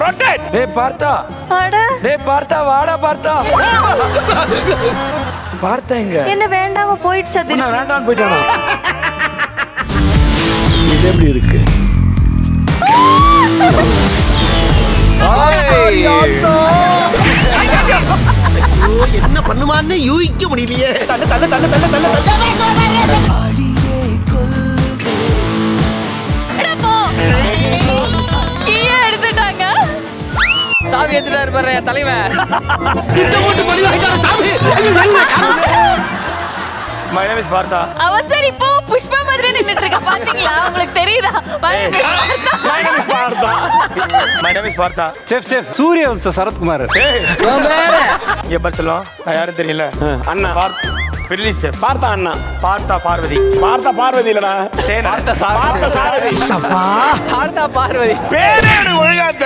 Rotate. டேய் பார்த்தா. அட டேய் பார்த்தா வாடா பார்த்தா. பார்த்தா எங்க? என்ன வேண்டாம போயிடுச்சு அது. நான் வேண்டாம்னு போயிட்டானா? இது எப்படி இருக்கு? என்ன பண்ணுமான்னு யூகிக்க முடியலையே. எடுத்துட்டாங்க. சாவி எடுத்துட்டாரு பாரு தலைவன். My name is பார்த்தா. அவ சரி இப்போ புஷ்பா மாதிரி நின்னுட்டு இருக்க பாத்தீங்களா? உங்களுக்கு தெரியுதா? My name is பார்த்தா. My name is பார்த்தா. செஃப் சூரியவம்ச சரத்குமார். இங்க பாரு செல்லம். நான் யாரும் தெரியல. அண்ணா பெரிய செஃப். பார்த்தா அண்ணா. பார்த்தா பார்வதி. பார்த்தா பார்வதி இல்லடா. பார்த்தா பார்த்தா சாரதி. பார்த்தா பார்வதி. பேரே ஒழுங்கா